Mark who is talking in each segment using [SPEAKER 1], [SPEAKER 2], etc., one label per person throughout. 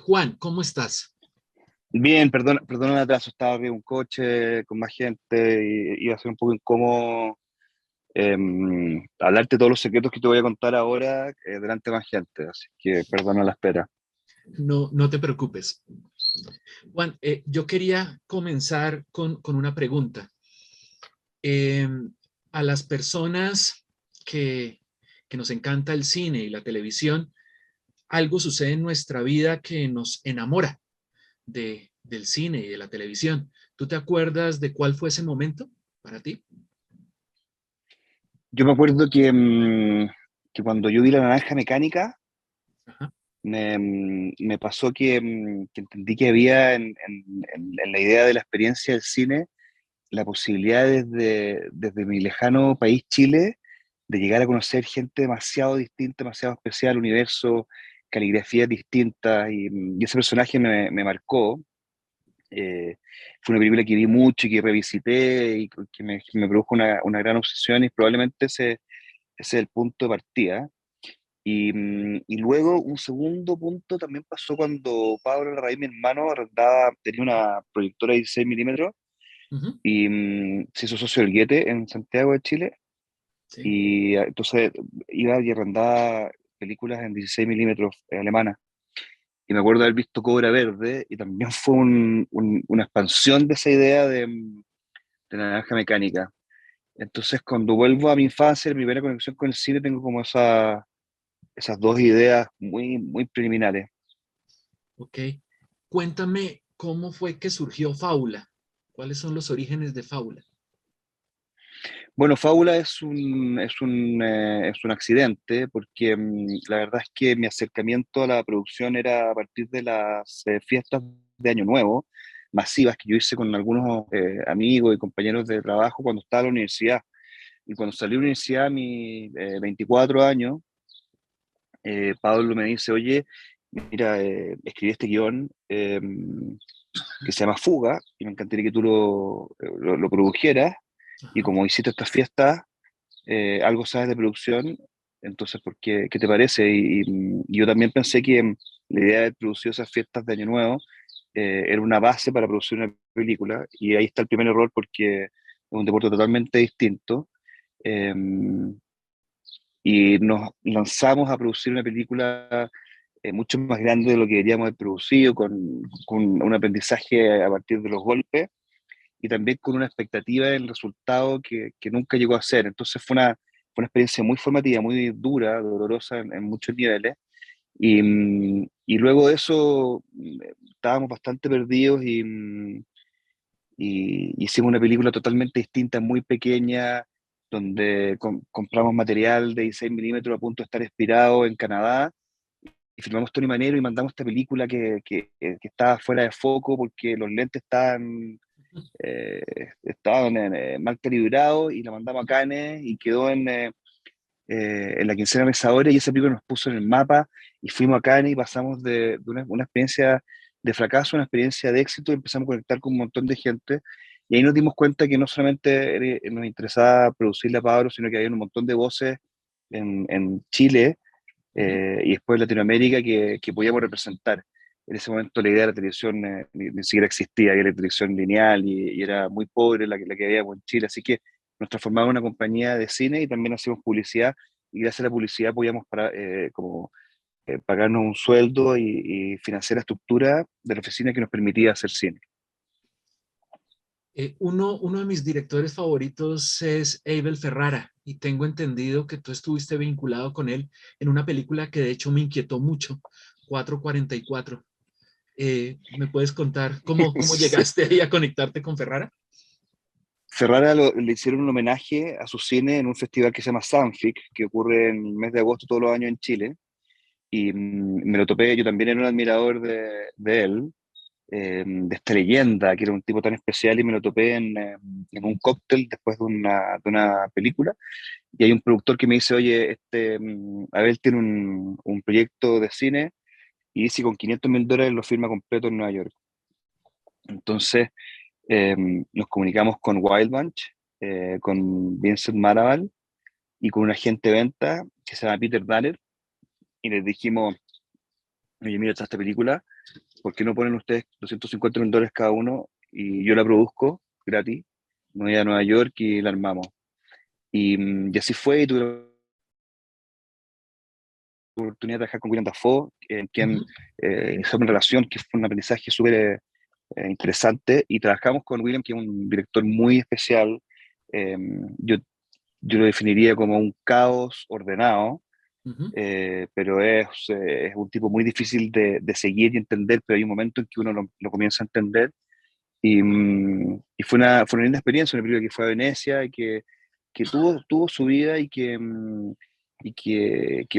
[SPEAKER 1] Juan, ¿cómo estás?
[SPEAKER 2] Bien, perdona el atraso, estaba arriba de un coche con más gente y iba a ser un poco incómodo hablarte todos los secretos que te voy a contar ahora delante de más gente, así que perdona la espera.
[SPEAKER 1] No, no te preocupes. Juan, yo quería comenzar con una pregunta. Eh, a las personas que, que nos encanta el cine y la televisión, algo sucede en nuestra vida que nos enamora del cine y de la televisión. ¿Tú te acuerdas de cuál fue ese momento para ti?
[SPEAKER 2] Yo me acuerdo que cuando yo vi La Naranja Mecánica,
[SPEAKER 1] Ajá.
[SPEAKER 2] me pasó que entendí que había en la idea de la experiencia del cine la posibilidad desde mi lejano país, Chile, de llegar a conocer gente demasiado distinta, demasiado especial, universo, caligrafías distintas, y ese personaje me marcó. Fue una película que vi mucho y que revisité y que me produjo una gran obsesión y probablemente ese es el punto de partida. Y luego un segundo punto también pasó cuando Pablo Larraín, mi hermano, tenía una proyectora de 16 milímetros
[SPEAKER 1] Ujú.
[SPEAKER 2] y se hizo socio del Goethe en Santiago de Chile.
[SPEAKER 1] Sí.
[SPEAKER 2] Y entonces iba y arrendaba películas en 16 milímetros alemanas. Y me acuerdo de haber visto Cobra Verde y también fue una expansión de esa idea de la naranja mecánica. Entonces, cuando vuelvo a mi infancia, la primera conexión con el cine, tengo como esas dos ideas muy, muy preliminares.
[SPEAKER 1] Ok. Cuéntame cómo fue que surgió Fábula. ¿Cuáles son los orígenes de Fábula?
[SPEAKER 2] Bueno, Fábula es un accidente, porque la verdad es que mi acercamiento a la producción era a partir de las fiestas de Año Nuevo, masivas que yo hice con algunos amigos y compañeros de trabajo cuando estaba en la universidad. Y cuando salí de la universidad, a mis 24 años, Pablo me dice, oye, mira, escribí este guión que se llama Fuga, y me encantaría que tú lo produjeras, y
[SPEAKER 1] Ajá.
[SPEAKER 2] como hiciste estas fiestas, algo sabes de producción, entonces, ¿qué te parece? Y yo también pensé que la idea de producir esas fiestas de Año Nuevo era una base para producir una película, y ahí está el primer error porque es un deporte totalmente distinto. eh, y nos lanzamos a producir una película mucho más grande de lo que deberíamos haber producido, con un aprendizaje a partir de los golpes y también con una expectativa del resultado que nunca llegó a ser. Entonces fue una experiencia muy formativa, muy dura, dolorosa en muchos niveles. Y luego de eso estábamos bastante perdidos y hicimos una película totalmente distinta, muy pequeña, donde compramos material de 16 milímetros a punto de estar expirado en Canadá y filmamos Tony Manero y mandamos esta película que estaba fuera de foco porque los lentes eh, estaban mal calibrados y la mandamos a Cannes y quedó en la quincena Pensadores y esa película nos puso en el mapa y fuimos a Cannes y pasamos de una experiencia de fracaso a una experiencia de éxito y empezamos a conectar con un montón de gente y ahí nos dimos cuenta que no solamente nos interesaba producirle a Pablo, sino que había un montón de voces en Chile
[SPEAKER 1] Ujú.
[SPEAKER 2] y después en Latinoamérica que podíamos representar. En ese momento la idea de la televisión ni siquiera existía, había la televisión lineal y era muy pobre la que había en Chile, así que nos transformamos en una compañía de cine y también hacíamos publicidad y gracias a la publicidad podíamos como, pagarnos un sueldo y financiar la estructura de la oficina que nos permitía hacer cine.
[SPEAKER 1] Uno de mis directores favoritos es Abel Ferrara y tengo entendido que tú estuviste vinculado con él en una película que de hecho me inquietó mucho, 444. ¿Me puedes contar cómo
[SPEAKER 2] Sí.
[SPEAKER 1] llegaste ahí a conectarte con Ferrara?
[SPEAKER 2] Ferrara le hicieron un homenaje a su cine en un festival que se llama Sunfic, que ocurre en el mes de agosto todos los años en Chile. Y me lo topé, yo también era un admirador de él, de esta leyenda, que era un tipo tan especial, y me lo topé en un cóctel después de una película. Y hay un productor que me dice, oye, Abel tiene un proyecto de cine y dice con $500.000 lo firma completo en Nueva York. Entonces eh, nos comunicamos con Wild Bunch, con Vincent Maraval y con un agente de venta que se llama Peter Daller y les dijimos, oye, mira, está esta película, ¿por qué no ponen ustedes $250.000 cada uno y yo la produzco gratis? Me voy a Nueva York y la armamos. Y así fue, y tuve la oportunidad de trabajar con William Dafoe, en quien
[SPEAKER 1] Ujú.
[SPEAKER 2] fue una relación que fue un aprendizaje súper interesante, y trabajamos con William, que es un director muy especial. Eh, yo, yo lo definiría como un caos ordenado,
[SPEAKER 1] Ujú.
[SPEAKER 2] pero es un tipo muy difícil de seguir y entender, pero hay un momento en que uno lo comienza a entender. Y fue una linda experiencia, una película que fue a Venecia y que tuvo su vida y que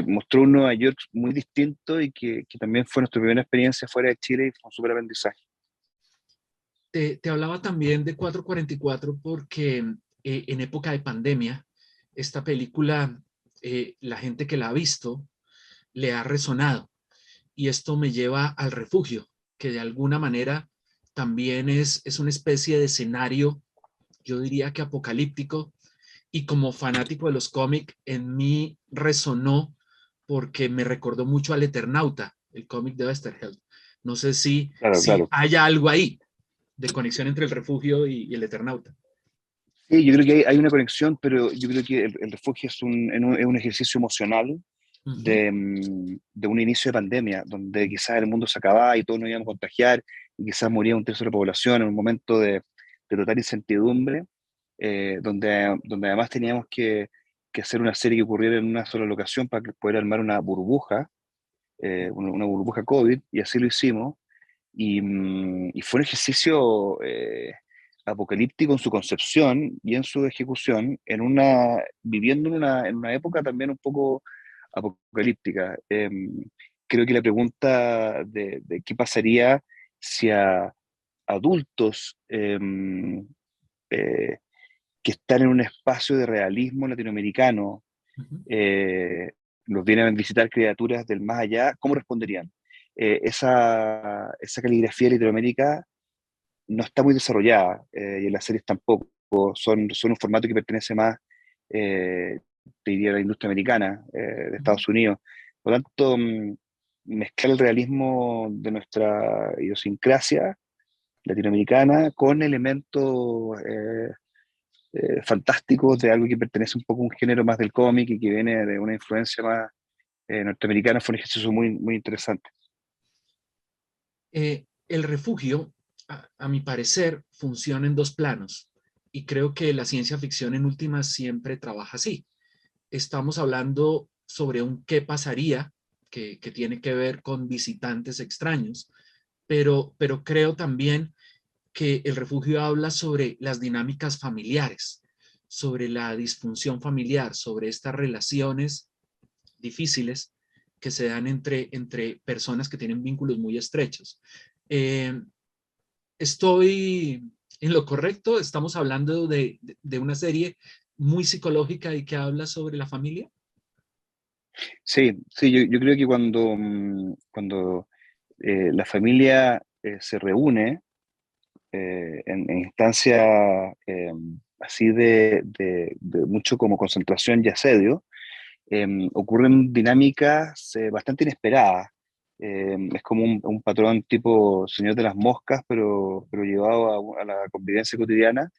[SPEAKER 2] mostró un Nueva York muy distinto y que también fue nuestra primera experiencia fuera de Chile y fue un súper aprendizaje.
[SPEAKER 1] Te hablaba también de 444 porque en época de pandemia, esta película, la gente que la ha visto, le ha resonado. Y esto me lleva al refugio, que de alguna manera también es una especie de escenario, yo diría que apocalíptico, y como fanático de los cómics, en mí resonó porque me recordó mucho al Eternauta, el cómic de Westergeld. No sé
[SPEAKER 2] Claro,
[SPEAKER 1] si
[SPEAKER 2] claro.
[SPEAKER 1] haya algo ahí de conexión entre el refugio y el Eternauta.
[SPEAKER 2] Sí, yo creo que hay una conexión, pero yo creo que el refugio es un ejercicio emocional
[SPEAKER 1] Ujú.
[SPEAKER 2] de un inicio de pandemia, donde quizás el mundo se acababa y todos nos íbamos a contagiar, y quizás moría un tercio de la población en un momento de total incertidumbre, donde además teníamos que hacer una serie que ocurriera en una sola locación para poder armar una burbuja, una burbuja COVID, y así lo hicimos. Y fue un ejercicio apocalíptico en su concepción y en su ejecución, viviendo en una época también un poco apocalíptica. Creo que la pregunta de qué pasaría si a adultos eh, que están en un espacio de realismo latinoamericano
[SPEAKER 1] Ujú.
[SPEAKER 2] eh, los vienen a visitar criaturas del más allá, ¿cómo responderían? Esa caligrafía de Latinoamérica no está muy desarrollada, y en las series tampoco. Son un formato que pertenece más, eh, te diría, a la industria americana, de
[SPEAKER 1] Ujú.
[SPEAKER 2] Estados Unidos. Por lo tanto, mezclar el realismo de nuestra idiosincrasia latinoamericana con elementos fantásticos de algo que pertenece un poco a un género más del cómic y que viene de una influencia más norteamericana, fue un ejercicio muy, muy interesante.
[SPEAKER 1] El refugio, a mi parecer, funciona en dos planos y creo que la ciencia ficción en últimas siempre trabaja así. Estamos hablando sobre un qué pasaría que tiene que ver con visitantes extraños, pero creo también que el refugio habla sobre las dinámicas familiares, sobre la disfunción familiar, sobre estas relaciones difíciles que se dan entre personas que tienen vínculos muy estrechos. Eh, ¿Estoy en lo correcto? ¿Estamos hablando de una serie muy psicológica y que habla sobre la familia?
[SPEAKER 2] Sí, sí, yo creo que cuando la familia se reúne en instancias así de mucho como concentración y asedio, ocurren dinámicas bastante inesperadas. Es como un patrón tipo Señor de las Moscas, pero llevado a la convivencia cotidiana.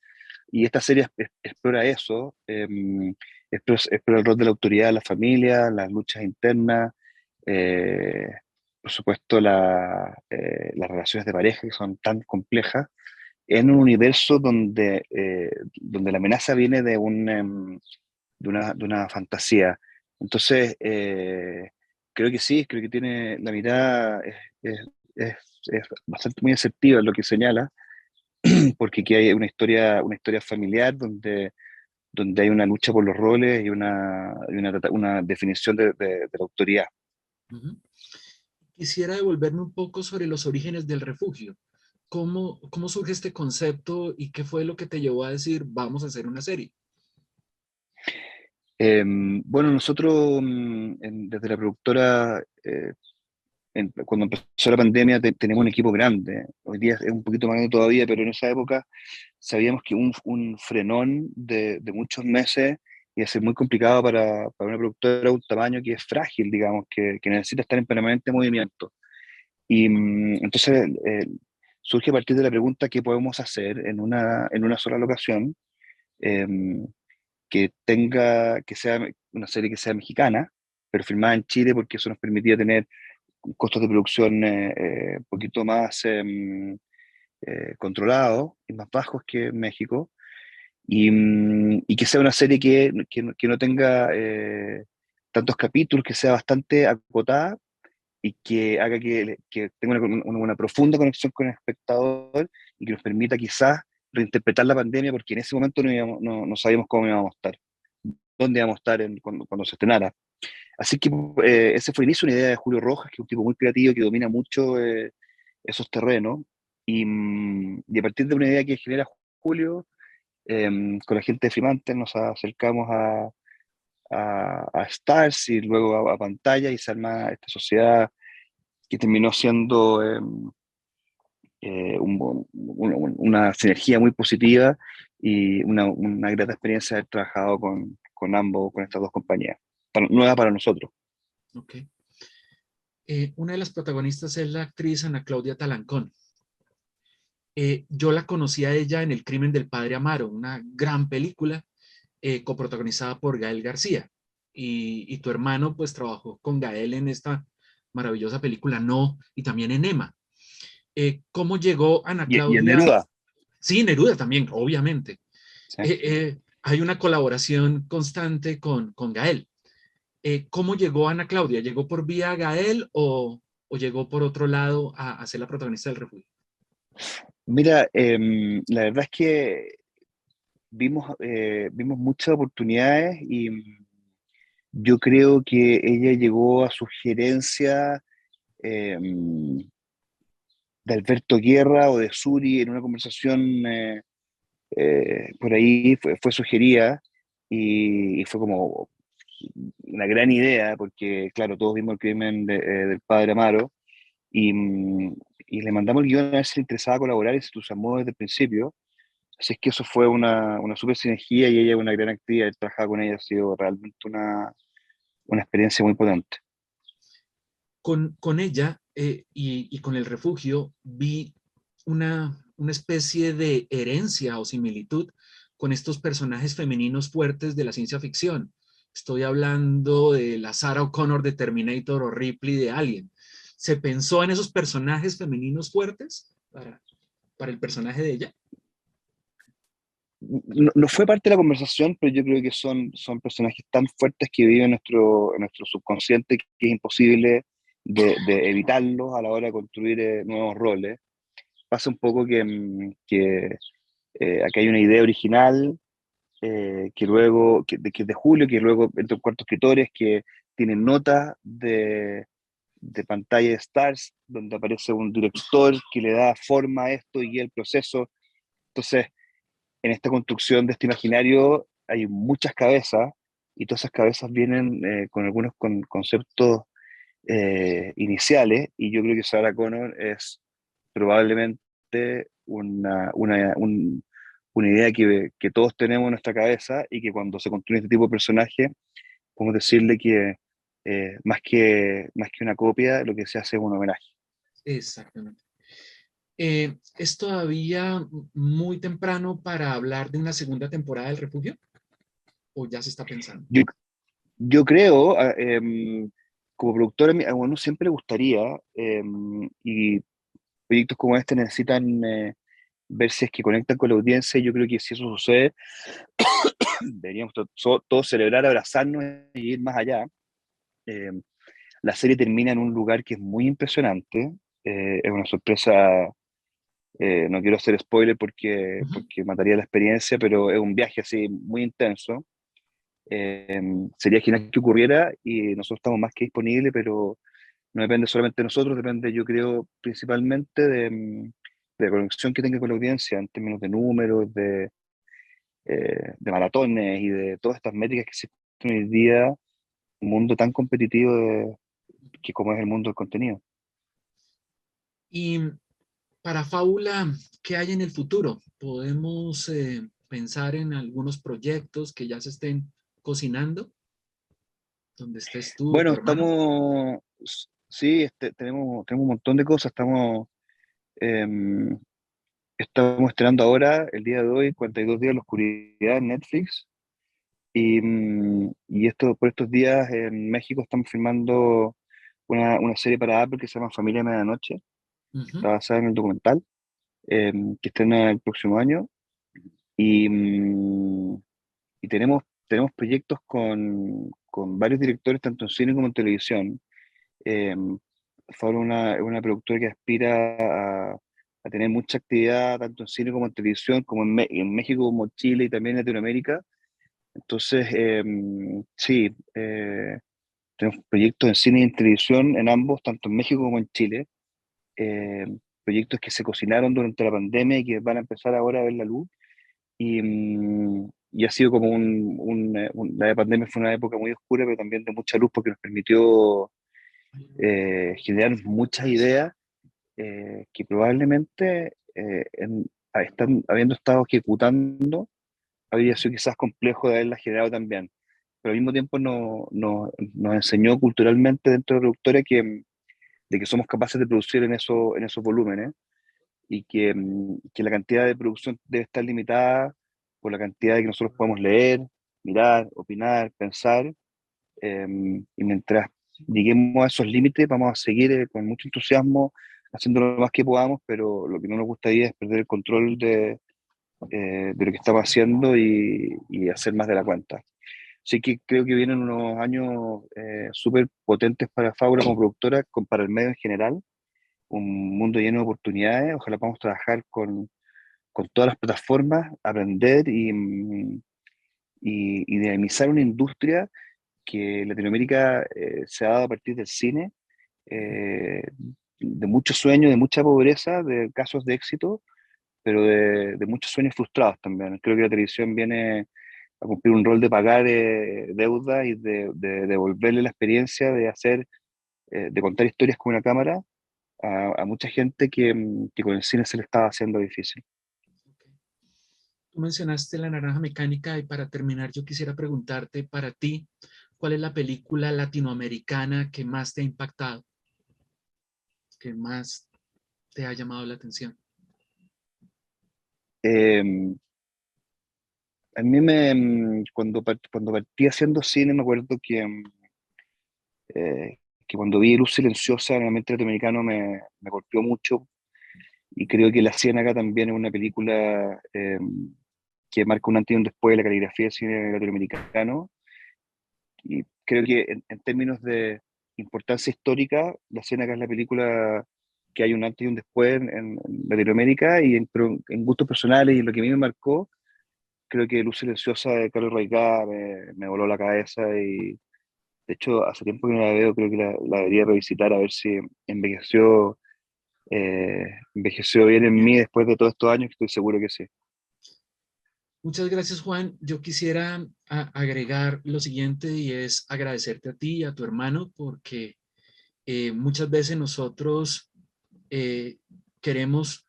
[SPEAKER 2] Y esta serie explora eso, explora el rol de la autoridad de la familia, las luchas internas, eh, por supuesto las relaciones de pareja que son tan complejas, en un universo donde la amenaza viene de una fantasía. Entonces, creo que sí, creo que tiene la mirada, es, es bastante muy asertiva en lo que señala, porque aquí hay una historia familiar donde hay una lucha por los roles una definición de la autoridad.
[SPEAKER 1] Ujú. Quisiera devolverme un poco sobre los orígenes del refugio. ¿Cómo surge este concepto y qué fue lo que te llevó a decir vamos a hacer una serie?
[SPEAKER 2] Bueno, nosotros desde la productora, cuando empezó la pandemia, teníamos un equipo grande. Hoy día es un poquito más grande todavía, pero en esa época sabíamos que un frenón de muchos meses iba a ser muy complicado para una productora de un tamaño que es frágil, digamos, que necesita estar en permanente movimiento. Y entonces surge a partir de la pregunta qué podemos hacer en una sola locación, em, que sea una serie que sea mexicana, pero filmada en Chile, porque eso nos permitía tener costos de producción un poquito más controlados y más bajos que en México, y que sea una serie que no tenga tantos capítulos, que sea bastante acotada y que haga que tenga una profunda conexión con el espectador y que nos permita quizás reinterpretar la pandemia, porque en ese momento no sabíamos cómo íbamos a estar, dónde íbamos a estar cuando se estrenara. Así que ese fue el inicio, una idea de Julio Rojas, que es un tipo muy creativo, que domina mucho esos terrenos, y a partir de una idea que genera Julio, con la gente de Fremantle nos acercamos a Stars y luego a Pantalla, y se arma esta sociedad que terminó siendo una sinergia muy positiva y una grata experiencia haber trabajado con ambos, con estas dos compañías, nueva para nosotros.
[SPEAKER 1] Ok. Una de las protagonistas es la actriz Ana Claudia Talancón. Yo la conocí a ella en El crimen del padre Amaro, una gran película coprotagonizada por Gael García. Y tu hermano pues trabajó con Gael en esta maravillosa película No, y también en Emma. ¿Cómo llegó Ana
[SPEAKER 2] Y en
[SPEAKER 1] Claudia?
[SPEAKER 2] Neruda.
[SPEAKER 1] Sí, Neruda también, obviamente.
[SPEAKER 2] Sí.
[SPEAKER 1] Hay una colaboración constante con Gael. ¿Cómo llegó Ana Claudia? ¿Llegó por vía Gael o llegó por otro lado a ser la protagonista del refugio?
[SPEAKER 2] Mira, la verdad es que vimos muchas oportunidades y yo creo que ella llegó a sugerencia de Alberto Guerra o de Suri en una conversación por ahí, fue sugerida, y fue como una gran idea, porque claro, todos vimos el crimen del padre Amaro, y le mandamos el guión a ver si le interesaba colaborar, y se entusiasmó desde el principio. Así es que eso fue una súper sinergia, y ella es una gran actriz. El trabajar con ella ha sido realmente una experiencia muy potente.
[SPEAKER 1] Con ella y con el refugio vi una especie de herencia o similitud con estos personajes femeninos fuertes de la ciencia ficción. Estoy hablando de la Sarah O'Connor de Terminator o Ripley de Alien. ¿Se pensó en esos personajes femeninos fuertes para el personaje de ella?
[SPEAKER 2] No fue parte de la conversación, pero yo creo que son personajes tan fuertes que viven en nuestro subconsciente, que es imposible de evitarlos a la hora de construir nuevos roles. Pasa un poco que acá hay una idea original, que es de Julio, que luego entre un cuarto escritores que tienen notas de pantalla de Stars, donde aparece un director que le da forma a esto y guía el proceso. Entonces, en esta construcción de este imaginario hay muchas cabezas, y todas esas cabezas vienen con algunos conceptos iniciales, y yo creo que Sarah Connor es probablemente una idea que todos tenemos en nuestra cabeza, y que cuando se construye este tipo de personaje, podemos decirle que más que una copia, lo que se hace es un homenaje.
[SPEAKER 1] Exactamente. ¿Es todavía muy temprano para hablar de una segunda temporada del refugio? ¿O ya se está pensando?
[SPEAKER 2] Yo, yo creo, como productor, a uno siempre le gustaría, y proyectos como este necesitan ver si es que conectan con la audiencia. Y yo creo que si eso sucede, deberíamos todos celebrar, abrazarnos y ir más allá. Eh, la serie termina en un lugar que es muy impresionante, es una sorpresa. No quiero hacer spoiler
[SPEAKER 1] Ujú.
[SPEAKER 2] porque mataría la experiencia, pero es un viaje así muy intenso. Eh, Sería genial que ocurriera, y nosotros estamos más que disponibles, pero no depende solamente de nosotros, depende, yo creo, principalmente de la conexión que tenga con la audiencia en términos de números, de maratones y de todas estas métricas que existen hoy día, un mundo tan competitivo que como es el mundo del contenido.
[SPEAKER 1] Y para Fábula, ¿qué hay en el futuro? ¿Podemos pensar en algunos proyectos que ya se estén cocinando? ¿Donde estés tú,
[SPEAKER 2] Bueno,
[SPEAKER 1] tu hermano?
[SPEAKER 2] Sí, tenemos un montón de cosas. Em, estamos estrenando ahora, el día de hoy, 42 días de la oscuridad en Netflix. Y por estos días en México estamos filmando una serie para Apple que se llama Familia de Medianoche.
[SPEAKER 1] Ujú.
[SPEAKER 2] Está basada en el documental, que estrena el próximo año. Y, mm, y tenemos proyectos con varios directores, tanto en cine como en televisión. Eh, Fabro es una productora que aspira a tener mucha actividad tanto en cine como en televisión, como en México, como Chile y también en Latinoamérica. Entonces, sí, tenemos proyectos en cine y en televisión en ambos, tanto en México como en Chile. Eh, Proyectos que se cocinaron durante la pandemia y que van a empezar ahora a ver la luz. Y ha sido como la pandemia fue una época muy oscura, pero también de mucha luz porque nos permitió generar muchas ideas que probablemente están habiendo estado ejecutando, habría sido quizás complejo de haberlas generado también. Pero al mismo tiempo nos enseñó culturalmente dentro de la productora de que somos capaces de producir en esos volúmenes y que la cantidad de producción debe estar limitada por la cantidad de que nosotros podemos leer, mirar, opinar, pensar, y mientras lleguemos a esos límites vamos a seguir con mucho entusiasmo haciendo lo más que podamos, pero lo que no nos gustaría es perder el control de lo que estamos haciendo y hacer más de la cuenta. Así que creo que vienen unos años súper potentes para Fábula como productora, para el medio en general, un mundo lleno de oportunidades. Ojalá podamos trabajar con todas las plataformas, aprender y dinamizar una industria que en Latinoamérica se ha dado a partir del cine, eh, de muchos sueños, de mucha pobreza, de casos de éxito, pero de muchos sueños frustrados también. Creo que la televisión viene a cumplir un rol de pagar deuda y de devolverle la experiencia de de contar historias con una cámara a mucha gente que con el cine se le estaba haciendo difícil.
[SPEAKER 1] Tú mencionaste La Naranja Mecánica y para terminar yo quisiera preguntarte para ti, ¿cuál es la película latinoamericana que más te ha impactado, que más te ha llamado la atención?
[SPEAKER 2] Eh, a mí cuando partí haciendo cine me acuerdo que cuando vi Luz Silenciosa en el ambiente latinoamericano me golpeó mucho y creo que La Ciénaga también es una película que marca un antes y un después de la caligrafía del cine latinoamericano. Y creo que en términos de importancia histórica, La Ciénaga es la película que hay un antes y un después en Latinoamérica, pero en gustos personales y en lo que a mí me marcó, creo que Luz Silenciosa de Carlos Raicá me voló la cabeza y de hecho hace tiempo que no la veo, creo que la debería revisitar a ver si envejeció, envejeció bien en mí después de todos estos años, que estoy seguro que sí.
[SPEAKER 1] Muchas gracias, Juan. Yo quisiera agregar lo siguiente y es agradecerte a ti y a tu hermano porque muchas veces nosotros eh, queremos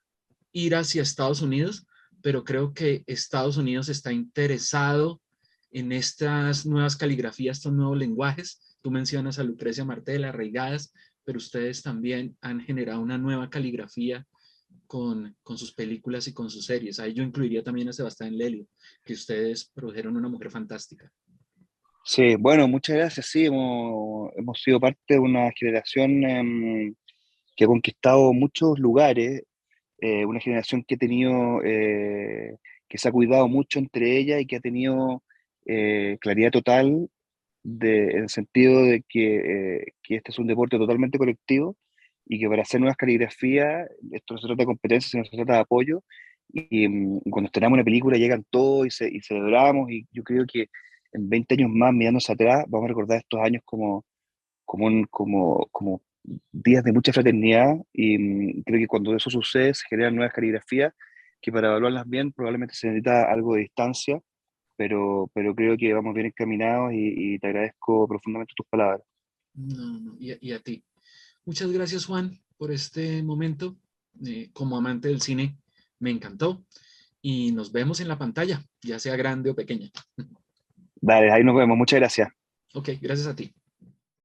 [SPEAKER 1] ir hacia Estados Unidos, pero creo que Estados Unidos está interesado en estas nuevas caligrafías, estos nuevos lenguajes. Tú mencionas a Lucrecia Martel, Arraigadas, pero ustedes también han generado una nueva caligrafía con sus películas y con sus series. Ahí yo incluiría también a Sebastián Lelio, que ustedes produjeron Una Mujer Fantástica.
[SPEAKER 2] Sí, bueno, muchas gracias. Sí, hemos sido parte de una generación que ha conquistado muchos lugares, una generación que ha tenido, que se ha cuidado mucho entre ellas y que ha tenido claridad total en el sentido de que este es un deporte totalmente colectivo y que para hacer nuevas caligrafías, esto no se trata de competencia, sino se trata de apoyo. Y cuando estrenamos una película llegan todos y celebramos y yo creo que en 20 años más, mirándose atrás, vamos a recordar estos años como días de mucha fraternidad y creo que cuando eso sucede se generan nuevas caligrafías que para evaluarlas bien probablemente se necesita algo de distancia, pero creo que vamos bien encaminados y te agradezco profundamente tus palabras.
[SPEAKER 1] No, no, y a ti. Muchas gracias, Juan, por este momento. Como amante del cine, me encantó y nos vemos en la pantalla, ya sea grande o pequeña.
[SPEAKER 2] Dale, ahí nos vemos, muchas gracias.
[SPEAKER 1] Ok, gracias a ti.